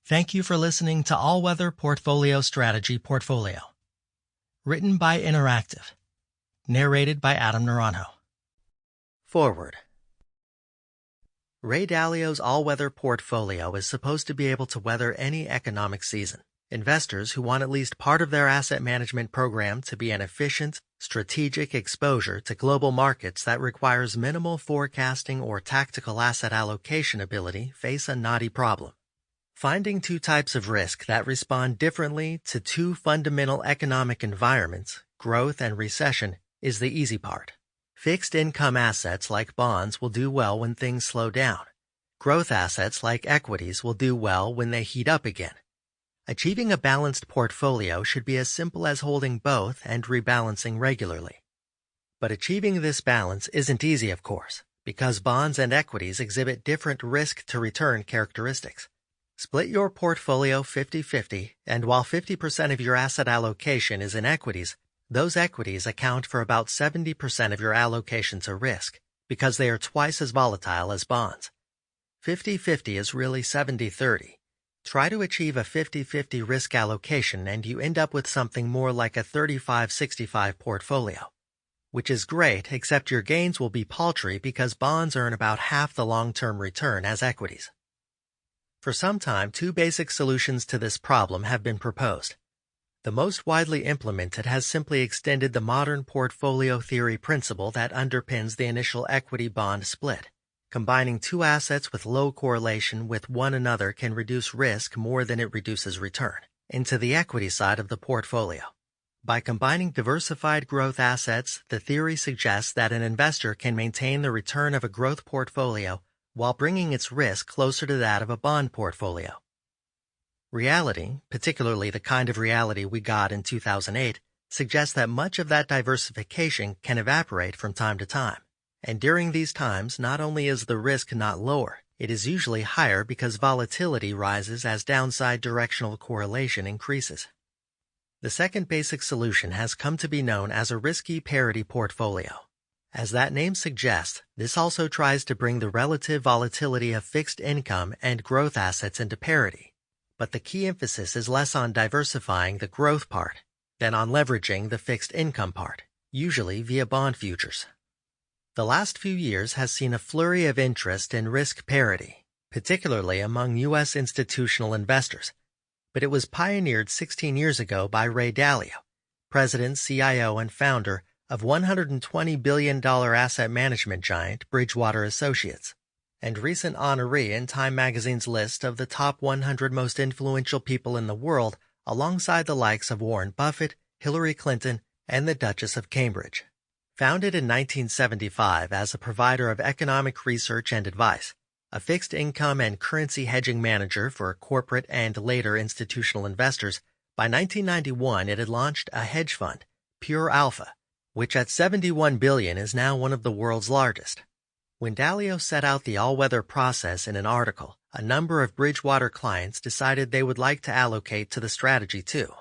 Thank you for listening to All-Weather Portfolio Strategy Portfolio. Written by Interactive. Narrated by Adam Naranjo. Forward. Ray Dalio's all-weather portfolio is supposed to be able to weather any economic season. Investors who want at least part of their asset management program to be an efficient, strategic exposure to global markets that requires minimal forecasting or tactical asset allocation ability face a knotty problem. Finding two types of risk that respond differently to two fundamental economic environments, growth and recession, is the easy part. Fixed income assets like bonds will do well when things slow down. Growth assets like equities will do well when they heat up again. Achieving a balanced portfolio should be as simple as holding both and rebalancing regularly. But achieving this balance isn't easy, of course, because bonds and equities exhibit different risk-to-return characteristics. Split your portfolio 50-50, and while 50% of your asset allocation is in equities, those equities account for about 70% of your allocation to risk, because they are twice as volatile as bonds. 50-50 is really 70-30. Try to achieve a 50-50 risk allocation and you end up with something more like a 35-65 portfolio, which is great, except your gains will be paltry because bonds earn about half the long-term return as equities. For some time, two basic solutions to this problem have been proposed. The most widely implemented has simply extended the modern portfolio theory principle that underpins the initial equity-bond split. Combining two assets with low correlation with one another can reduce risk more than it reduces return into the equity side of the portfolio. By combining diversified growth assets, the theory suggests that an investor can maintain the return of a growth portfolio while bringing its risk closer to that of a bond portfolio. Reality, particularly the kind of reality we got in 2008, suggests that much of that diversification can evaporate from time to time. And during these times, not only is the risk not lower, it is usually higher because volatility rises as downside directional correlation increases. The second basic solution has come to be known as a risky parity portfolio. As that name suggests, this also tries to bring the relative volatility of fixed income and growth assets into parity. But the key emphasis is less on diversifying the growth part than on leveraging the fixed income part, usually via bond futures. The last few years has seen a flurry of interest in risk parity, particularly among U.S. institutional investors, but it was pioneered 16 years ago by Ray Dalio, president, CIO, and founder of $120 billion asset management giant Bridgewater Associates, and recent honoree in Time magazine's list of the top 100 most influential people in the world, alongside the likes of Warren Buffett, Hillary Clinton, and the Duchess of Cambridge. Founded in 1975 as a provider of economic research and advice, a fixed income and currency hedging manager for corporate and later institutional investors, by 1991 it had launched a hedge fund, Pure Alpha, which at $71 billion is now one of the world's largest. When Dalio set out the all-weather process in an article, a number of Bridgewater clients decided they would like to allocate to the strategy too.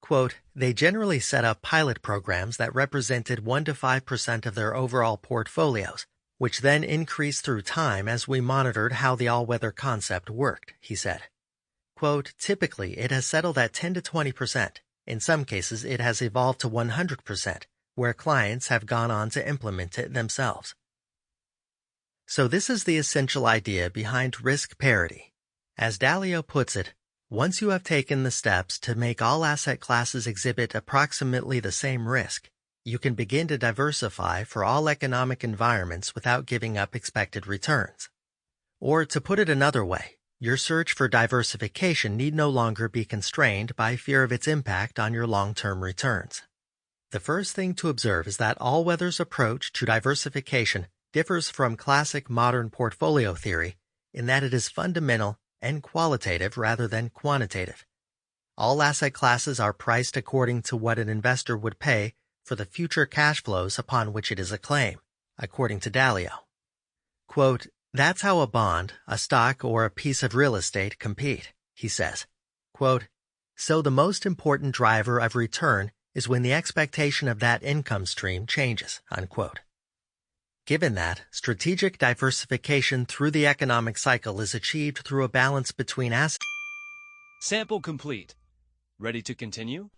Quote, they generally set up pilot programs that represented 1 to 5% of their overall portfolios, which then increased through time as we monitored how the all-weather concept worked, he said. Quote, typically it has settled at 10 to 20%. In some cases it has evolved to 100%, where clients have gone on to implement it themselves. So this is the essential idea behind risk parity. As Dalio puts it, once you have taken the steps to make all asset classes exhibit approximately the same risk, you can begin to diversify for all economic environments without giving up expected returns. Or to put it another way, your search for diversification need no longer be constrained by fear of its impact on your long-term returns. The first thing to observe is that all-weather's approach to diversification differs from classic modern portfolio theory in that it is fundamental and qualitative rather than quantitative. All asset classes are priced according to what an investor would pay for the future cash flows upon which it is a claim, according to Dalio. Quote, that's how a bond, a stock, or a piece of real estate compete, he says. Quote, so the most important driver of return is when the expectation of that income stream changes, unquote. Given that, strategic diversification through the economic cycle is achieved through a balance between assets. Sample complete. Ready to continue?